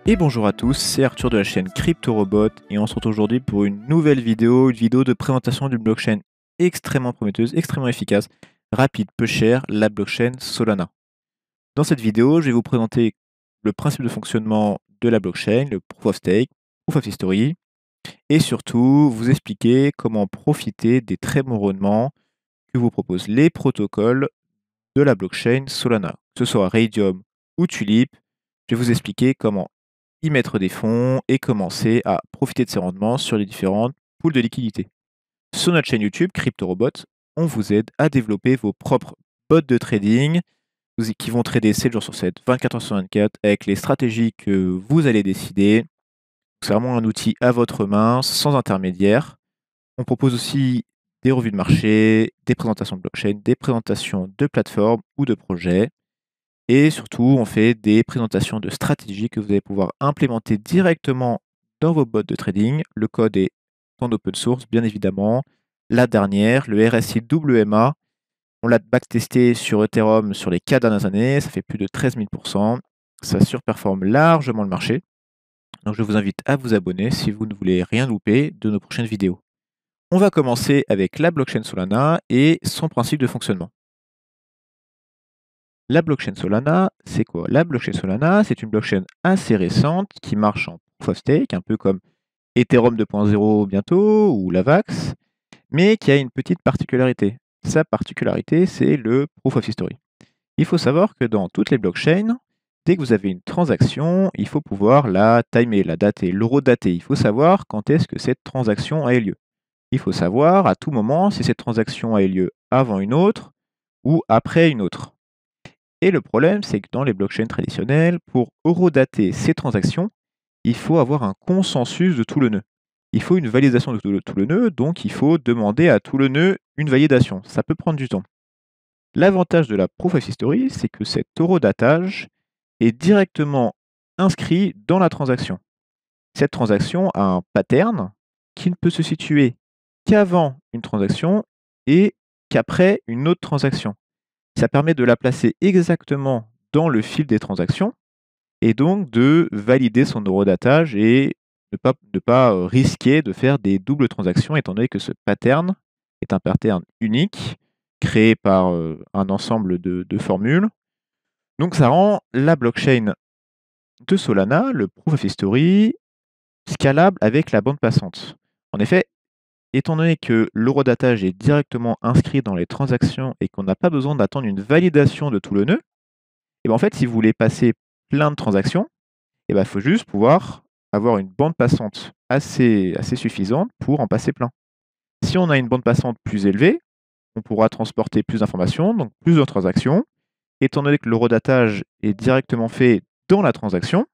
Et bonjour à tous, c'est Arthur de la chaîne CryptoRobot et on se retrouve aujourd'hui pour une nouvelle vidéo, une vidéo de présentation d'une blockchain extrêmement prometteuse, extrêmement efficace, rapide, peu chère, la blockchain Solana. Dans cette vidéo, je vais vous présenter le principe de fonctionnement de la blockchain, le Proof of Stake, Proof of History, et surtout vous expliquer comment profiter des très bons rendements que vous proposent les protocoles de la blockchain Solana. Que ce soit Raydium ou Tulip, je vais vous expliquer comment y mettre des fonds et commencer à profiter de ces rendements sur les différentes pools de liquidités. Sur notre chaîne YouTube CryptoRobot, on vous aide à développer vos propres bots de trading qui vont trader 7 jours sur 7, 24 heures sur 24 avec les stratégies que vous allez décider. C'est vraiment un outil à votre main, sans intermédiaire. On propose aussi des revues de marché, des présentations de blockchain, des présentations de plateformes ou de projets. Et surtout, on fait des présentations de stratégies que vous allez pouvoir implémenter directement dans vos bots de trading. Le code est en open source, bien évidemment. La dernière, le RSI WMA, on l'a backtesté sur Ethereum sur les 4 dernières années, ça fait plus de 13 000%. Ça surperforme largement le marché. Donc je vous invite à vous abonner si vous ne voulez rien louper de nos prochaines vidéos. On va commencer avec la blockchain Solana et son principe de fonctionnement. La blockchain Solana, c'est quoi? La blockchain Solana, c'est une blockchain assez récente qui marche en Proof of Stake, un peu comme Ethereum 2.0 bientôt ou l'AVAX, mais qui a une petite particularité. Sa particularité, c'est le Proof of History. Il faut savoir que dans toutes les blockchains, dès que vous avez une transaction, il faut pouvoir la timer, la dater, l'horodater. Il faut savoir quand est-ce que cette transaction a eu lieu. Il faut savoir à tout moment si cette transaction a eu lieu avant une autre ou après une autre. Et le problème, c'est que dans les blockchains traditionnelles, pour horodater ces transactions, il faut avoir un consensus de tout le nœud. Il faut une validation de tout le nœud, donc il faut demander à tout le nœud une validation. Ça peut prendre du temps. L'avantage de la Proof of History, c'est que cet horodatage est directement inscrit dans la transaction. Cette transaction a un pattern qui ne peut se situer qu'avant une transaction et qu'après une autre transaction. Ça permet de la placer exactement dans le fil des transactions et donc de valider son horodatage et ne pas risquer de faire des doubles transactions étant donné que ce pattern est un pattern unique créé par un ensemble de formules. Donc ça rend la blockchain de Solana, le Proof of History, scalable avec la bande passante. En effet, étant donné que l'horodatage est directement inscrit dans les transactions et qu'on n'a pas besoin d'attendre une validation de tout le nœud, et ben en fait, si vous voulez passer plein de transactions, il faut juste pouvoir avoir une bande passante assez suffisante pour en passer plein. Si on a une bande passante plus élevée, on pourra transporter plus d'informations, donc plus de transactions. Étant donné que l'horodatage est directement fait dans la transaction,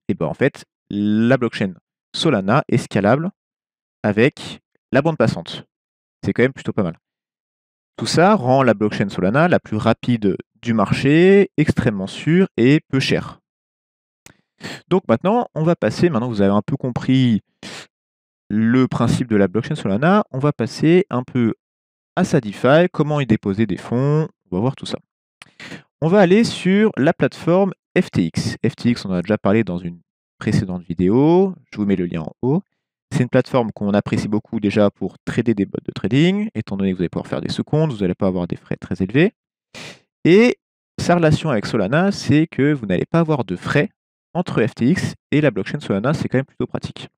et ben en fait, la blockchain Solana est scalable avec la bande passante. C'est quand même plutôt pas mal. Tout ça rend la blockchain Solana la plus rapide du marché, extrêmement sûre et peu chère. Donc maintenant, maintenant que vous avez un peu compris le principe de la blockchain Solana, on va passer un peu à sa DeFi, comment y déposer des fonds, on va voir tout ça. On va aller sur la plateforme FTX. FTX, on en a déjà parlé dans une précédente vidéo, je vous mets le lien en haut. C'est une plateforme qu'on apprécie beaucoup déjà pour trader des bots de trading, étant donné que vous allez pouvoir faire des sous-comptes, vous n'allez pas avoir des frais très élevés. Et sa relation avec Solana, c'est que vous n'allez pas avoir de frais entre FTX et la blockchain Solana, c'est quand même plutôt pratique.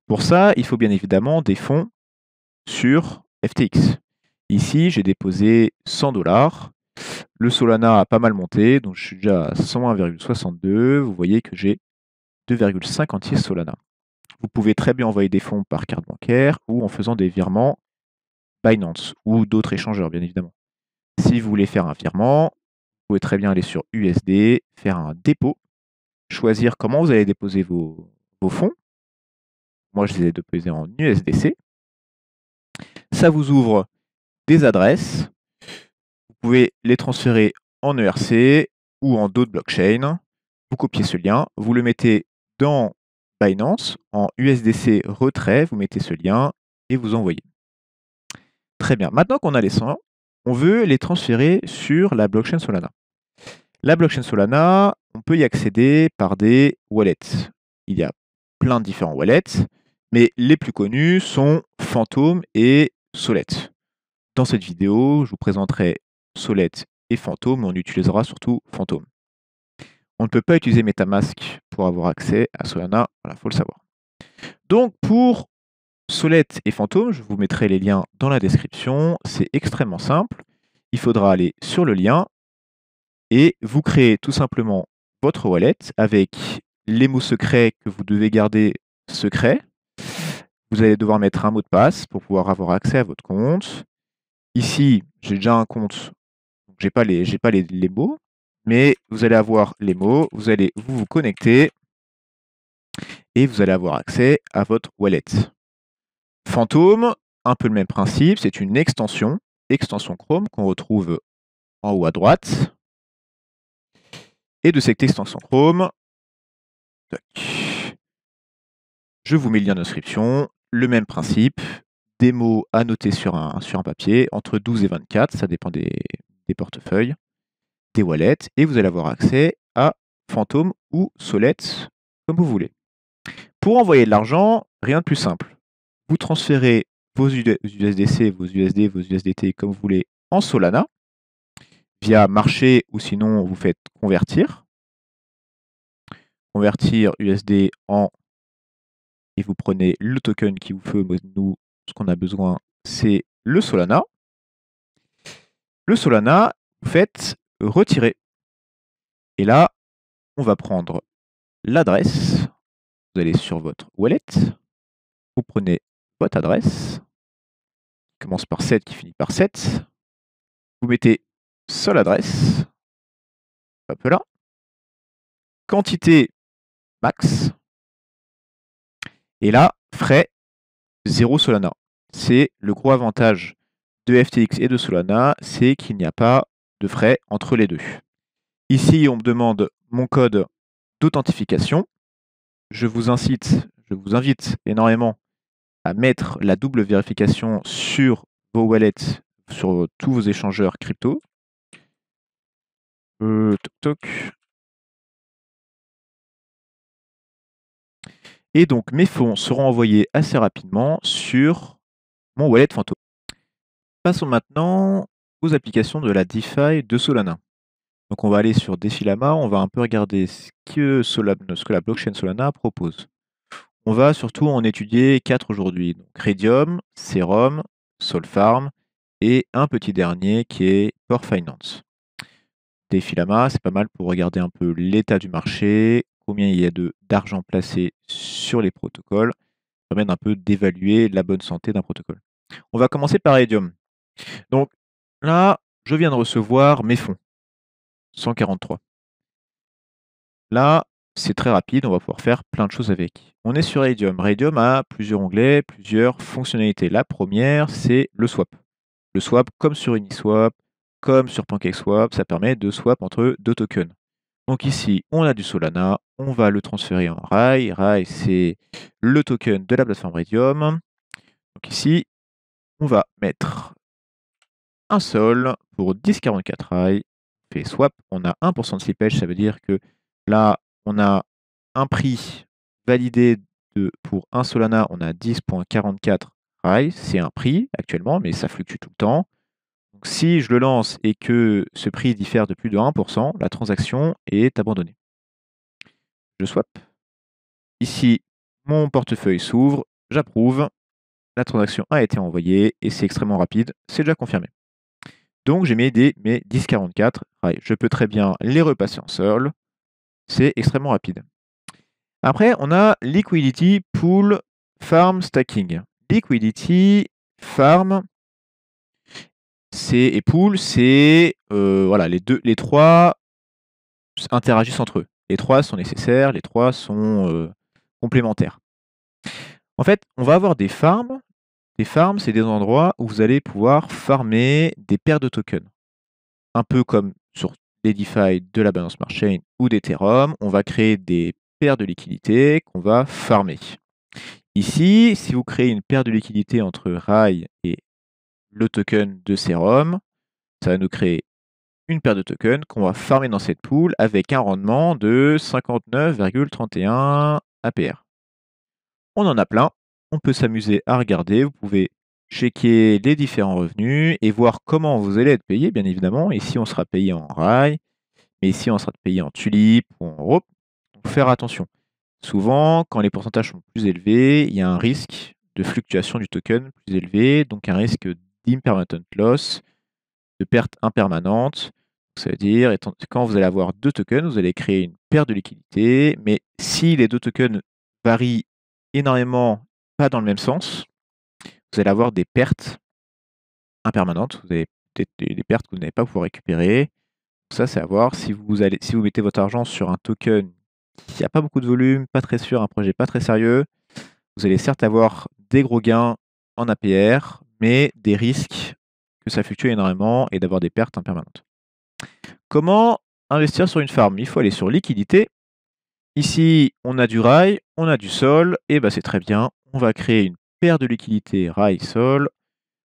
Pour ça, il faut bien évidemment des fonds sur FTX. Ici, j'ai déposé 100 $. Le Solana a pas mal monté, donc je suis déjà à 101,62. Vous voyez que j'ai 2,56 Solana. Vous pouvez très bien envoyer des fonds par carte bancaire ou en faisant des virements Binance ou d'autres échangeurs, bien évidemment. Si vous voulez faire un virement, vous pouvez très bien aller sur USD, faire un dépôt, choisir comment vous allez déposer vos fonds. Moi, je les ai déposés en USDC. Ça vous ouvre des adresses. Vous pouvez les transférer en ERC ou en d'autres blockchains. Vous copiez ce lien, vous le mettez dans Binance en USDC retrait, vous mettez ce lien et vous envoyez. Très bien. Maintenant qu'on a les 100, on veut les transférer sur la blockchain Solana. La blockchain Solana, on peut y accéder par des wallets. Il y a plein de différents wallets, mais les plus connus sont Phantom et Sollet. Dans cette vidéo, je vous présenterai Sollet et Phantom, mais on utilisera surtout Phantom. On ne peut pas utiliser MetaMask pour avoir accès à Solana, voilà, faut le savoir. Donc pour Sollet et Phantom, je vous mettrai les liens dans la description. C'est extrêmement simple. Il faudra aller sur le lien et vous créez tout simplement votre wallet avec les mots secrets que vous devez garder secrets. Vous allez devoir mettre un mot de passe pour pouvoir avoir accès à votre compte. Ici, j'ai déjà un compte, donc j'ai pas les mots, mais vous allez avoir les mots, vous allez vous connecter et vous allez avoir accès à votre wallet. Phantom, un peu le même principe, c'est une extension Chrome qu'on retrouve en haut à droite. Et de cette extension Chrome, je vous mets le lien d'inscription, le même principe, des mots à noter sur un papier, entre 12 et 24, ça dépend des portefeuilles, des wallets, et vous allez avoir accès à Phantom ou Sollet, comme vous voulez. Pour envoyer de l'argent, rien de plus simple. Vous transférez vos USDC, vos USD, vos USDT, comme vous voulez, en Solana, via marché, ou sinon vous faites convertir. Convertir USD en... et vous prenez le token qui vous fait. Nous, ce qu'on a besoin, c'est le Solana. Le Solana, vous faites retirer. Et là, on va prendre l'adresse. Vous allez sur votre wallet. Vous prenez votre adresse, qui commence par 7, qui finit par 7. Vous mettez seule adresse. Hop là. Quantité max. Et là, frais 0 Solana. C'est le gros avantage de FTX et de Solana, c'est qu'il n'y a pas de frais entre les deux. Ici, on me demande mon code d'authentification. Je vous invite énormément à mettre la double vérification sur vos wallets, sur tous vos échangeurs crypto. Toc toc. Et donc, mes fonds seront envoyés assez rapidement sur mon wallet Phantom. Passons maintenant aux applications de la DeFi de Solana. Donc on va aller sur Defilama, on va un peu regarder ce que la blockchain Solana propose. On va surtout en étudier 4 aujourd'hui. Donc Raydium, Serum, Solfarm et un petit dernier qui est Port Finance. Defilama, c'est pas mal pour regarder un peu l'état du marché, combien il y a d'argent placé sur les protocoles. Ça permet un peu d'évaluer la bonne santé d'un protocole. On va commencer par Raydium. Donc là, je viens de recevoir mes fonds. 143. Là, c'est très rapide, on va pouvoir faire plein de choses avec. On est sur Raydium. Raydium a plusieurs onglets, plusieurs fonctionnalités. La première, c'est le swap. Le swap, comme sur Uniswap, comme sur PancakeSwap, ça permet de swap entre deux tokens. Donc ici, on a du Solana, on va le transférer en RAI. RAI, c'est le token de la plateforme Raydium. Donc ici, on va mettre un sol pour 10,44 RAI. On fait swap, on a 1% de slippage, ça veut dire que là, on a un prix validé pour un Solana, on a 10,44 RAI. C'est un prix actuellement, mais ça fluctue tout le temps. Donc, si je le lance et que ce prix diffère de plus de 1%, la transaction est abandonnée. Je swap. Ici, mon portefeuille s'ouvre, j'approuve. La transaction a été envoyée et c'est extrêmement rapide, c'est déjà confirmé. Donc j'ai mes 10,44 RAI. Je peux très bien les repasser en sol. C'est extrêmement rapide. Après, on a Liquidity, Pool, Farm, Stacking. Liquidity, Farm, et Pool, c'est voilà, les trois interagissent entre eux. Les trois sont nécessaires, les trois sont complémentaires. En fait, on va avoir des farms. Des farms, c'est des endroits où vous allez pouvoir farmer des paires de tokens. Un peu comme sur des DeFi de la Binance Smart Chain ou d'Ethereum, on va créer des paires de liquidités qu'on va farmer. Ici, si vous créez une paire de liquidités entre RAI et le token de Serum, ça va nous créer une paire de tokens qu'on va farmer dans cette pool avec un rendement de 59,31 APR. On en a plein, on peut s'amuser à regarder, vous pouvez checker les différents revenus et voir comment vous allez être payé, bien évidemment. Ici, on sera payé en rail, mais ici, on sera payé en tulipe ou en rope. Donc, faire attention. Souvent, quand les pourcentages sont plus élevés, il y a un risque de fluctuation du token plus élevé, donc un risque d'impermanent loss, de perte impermanente. Ça veut dire, quand vous allez avoir deux tokens, vous allez créer une paire de liquidités, mais si les deux tokens varient énormément, pas dans le même sens, vous allez avoir des pertes impermanentes. Vous avez peut-être des pertes que vous n'allez pas pouvoir récupérer. Ça, c'est à voir. Si vous mettez votre argent sur un token qui n'a pas beaucoup de volume, pas très sûr, un projet pas très sérieux, vous allez certes avoir des gros gains en APR, mais des risques que ça fluctue énormément et d'avoir des pertes impermanentes. Comment investir sur une farm? Il faut aller sur liquidité. Ici, on a du rail, on a du sol, et bah c'est très bien. On va créer une paire de liquidités rail-sol.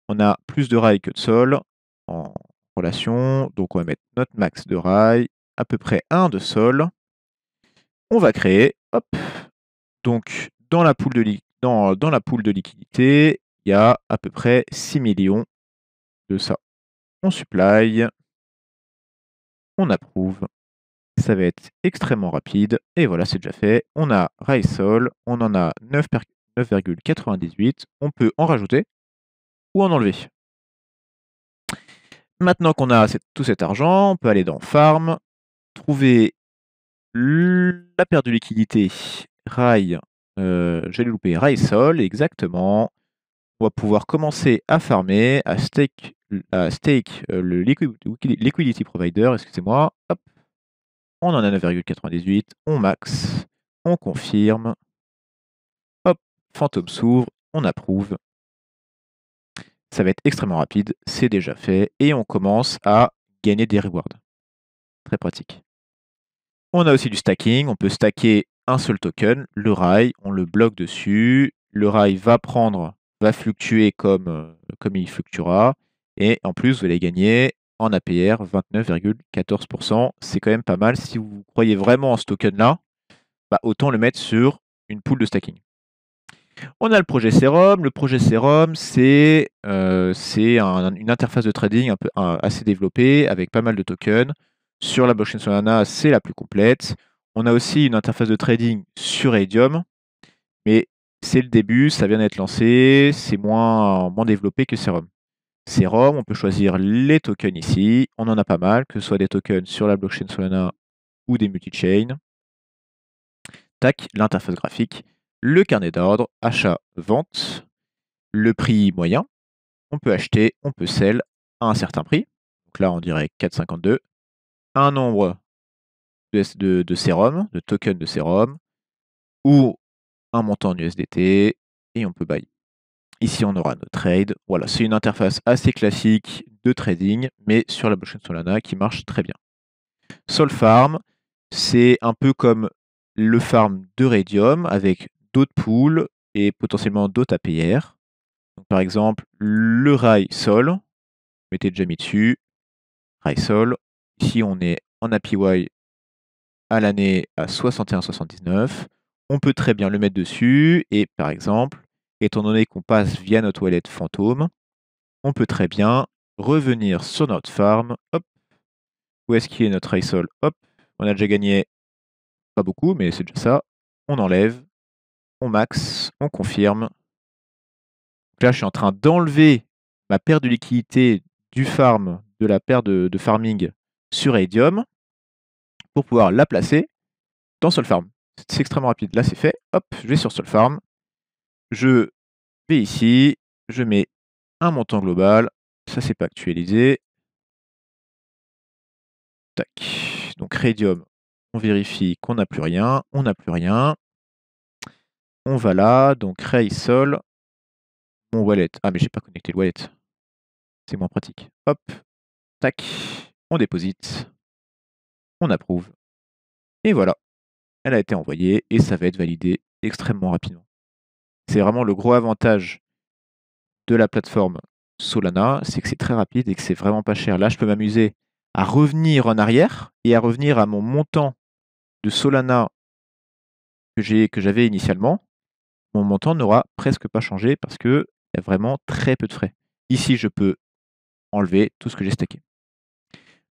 On a plus de rail que de sol en relation, donc on va mettre notre max de rail, à peu près 1 de sol. On va créer, hop, donc dans la pool de liquidité, il y a à peu près 6 millions de ça. On supply, on approuve, ça va être extrêmement rapide, et voilà, c'est déjà fait. On a rail sol, on en a 9,98, on peut en rajouter ou en enlever. Maintenant qu'on a tout cet argent, on peut aller dans Farm, trouver la paire de liquidité rail, j'allais louper, rail sol, exactement. On va pouvoir commencer à farmer, à stake le liquidity provider, excusez-moi. Hop, on en a 9,98, on max, on confirme. Hop, Phantom s'ouvre, on approuve. Ça va être extrêmement rapide, c'est déjà fait, et on commence à gagner des rewards. Très pratique. On a aussi du stacking, on peut stacker un seul token, le rail, on le bloque dessus, le rail va fluctuer comme il fluctuera, et en plus vous allez gagner en APR 29,14%. C'est quand même pas mal. Si vous croyez vraiment en ce token-là, bah, autant le mettre sur une pool de stacking. On a le projet Serum. Le projet Serum, c'est une interface de trading assez développée avec pas mal de tokens. Sur la blockchain Solana, c'est la plus complète. On a aussi une interface de trading sur Raydium, mais c'est le début, ça vient d'être lancé, c'est moins développé que Serum. Serum, on peut choisir les tokens ici. On en a pas mal, que ce soit des tokens sur la blockchain Solana ou des multi-chains. Tac, l'interface graphique, le carnet d'ordre, achat, vente, le prix moyen. On peut acheter, on peut sell à un certain prix. Donc là, on dirait 4,52. Un nombre de sérum, de tokens de sérum, ou un montant en USDT, et on peut buy. Ici, on aura nos trades. Voilà, c'est une interface assez classique de trading, mais sur la blockchain Solana qui marche très bien. Solfarm, c'est un peu comme le farm de Raydium avec d'autres pools et potentiellement d'autres APR. Donc, par exemple, le rail sol, mettez déjà mis dessus, rail sol. Ici, on est en APY à l'année à 61,79. On peut très bien le mettre dessus et par exemple, étant donné qu'on passe via notre wallet fantôme, on peut très bien revenir sur notre farm. Hop, où est-ce qu'il est notre rail sol? Hop, on a déjà gagné pas beaucoup, mais c'est déjà ça. On enlève, on max, on confirme. Donc là, je suis en train d'enlever ma paire de liquidité du farm, de la paire de farming sur Raydium pour pouvoir la placer dans Solfarm. C'est extrêmement rapide. Là, c'est fait. Hop, je vais sur Solfarm. Je vais ici. Je mets un montant global. Ça, c'est pas actualisé. Tac. Donc, Raydium, on vérifie qu'on n'a plus rien. On n'a plus rien. On va là. Donc, Ray Sol. Mon wallet. Ah, mais j'ai pas connecté le wallet. C'est moins pratique. Hop. Tac. On déposite. On approuve. Et voilà. Elle a été envoyée et ça va être validé extrêmement rapidement. C'est vraiment le gros avantage de la plateforme Solana, c'est que c'est très rapide et que c'est vraiment pas cher. Là, je peux m'amuser à revenir en arrière et à revenir à mon montant de Solana que j'avais initialement, mon montant n'aura presque pas changé parce qu'il y a vraiment très peu de frais. Ici, je peux enlever tout ce que j'ai stacké.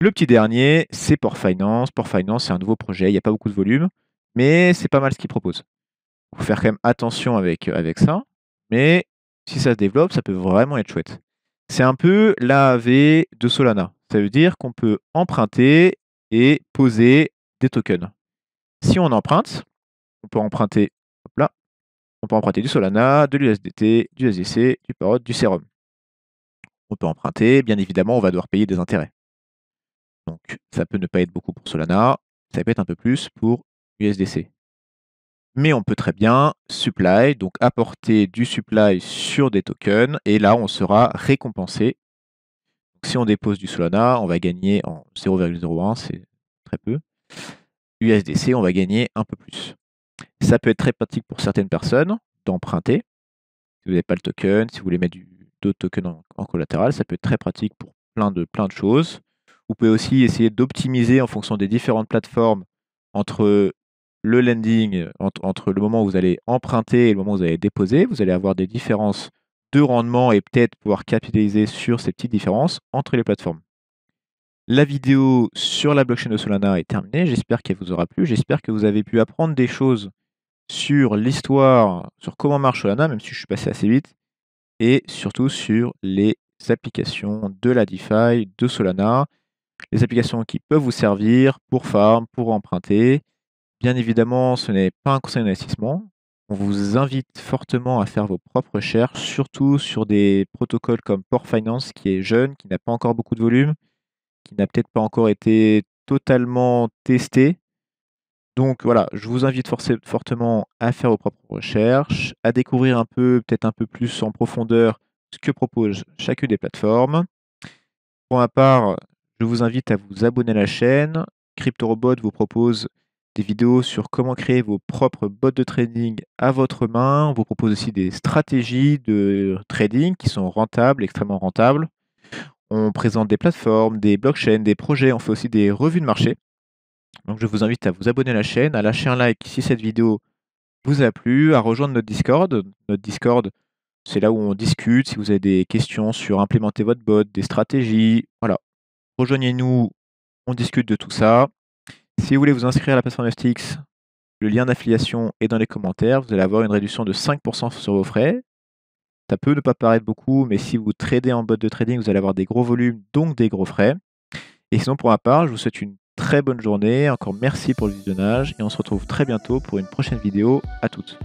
Le petit dernier, c'est Port Finance. Port Finance, c'est un nouveau projet, il n'y a pas beaucoup de volume, mais c'est pas mal ce qu'il propose. Il faut faire quand même attention avec ça, mais si ça se développe, ça peut vraiment être chouette. C'est un peu l'AAV de Solana. Ça veut dire qu'on peut emprunter et poser des tokens. Si on emprunte, on peut emprunter, hop là, on peut emprunter du Solana, de l'USDT, du SDC, du Parrot, du Serum. On peut emprunter, bien évidemment, on va devoir payer des intérêts. Donc ça peut ne pas être beaucoup pour Solana, ça peut être un peu plus pour USDC. Mais on peut très bien supply, donc apporter du supply sur des tokens, et là on sera récompensé. Donc, si on dépose du Solana, on va gagner en 0,01, c'est très peu. USDC, on va gagner un peu plus. Ça peut être très pratique pour certaines personnes d'emprunter. Si vous n'avez pas le token, si vous voulez mettre d'autres tokens en collatéral, ça peut être très pratique pour plein de choses. Vous pouvez aussi essayer d'optimiser en fonction des différentes plateformes entre le lending, entre le moment où vous allez emprunter et le moment où vous allez déposer. Vous allez avoir des différences de rendement et peut-être pouvoir capitaliser sur ces petites différences entre les plateformes. La vidéo sur la blockchain de Solana est terminée. J'espère qu'elle vous aura plu. J'espère que vous avez pu apprendre des choses sur l'histoire, sur comment marche Solana, même si je suis passé assez vite, et surtout sur les applications de la DeFi de Solana, les applications qui peuvent vous servir pour farm, pour emprunter. Bien évidemment, ce n'est pas un conseil d'investissement. On vous invite fortement à faire vos propres recherches, surtout sur des protocoles comme Port Finance, qui est jeune, qui n'a pas encore beaucoup de volume, qui n'a peut-être pas encore été totalement testé. Donc voilà, je vous invite fortement à faire vos propres recherches, à découvrir un peu, peut-être un peu plus en profondeur, ce que propose chacune des plateformes. Pour ma part, je vous invite à vous abonner à la chaîne. CryptoRobot vous propose des vidéos sur comment créer vos propres bots de trading à votre main. On vous propose aussi des stratégies de trading qui sont rentables, extrêmement rentables. On présente des plateformes, des blockchains, des projets. On fait aussi des revues de marché. Donc je vous invite à vous abonner à la chaîne, à lâcher un like si cette vidéo vous a plu, à rejoindre notre Discord. Notre Discord, c'est là où on discute. Si vous avez des questions sur implémenter votre bot, des stratégies, voilà. Rejoignez-nous, on discute de tout ça. Si vous voulez vous inscrire à la plateforme FTX, le lien d'affiliation est dans les commentaires. Vous allez avoir une réduction de 5% sur vos frais. Ça peut ne pas paraître beaucoup, mais si vous tradez en bot de trading, vous allez avoir des gros volumes, donc des gros frais. Et sinon, pour ma part, je vous souhaite une très bonne journée. Encore merci pour le visionnage et on se retrouve très bientôt pour une prochaine vidéo. À toutes.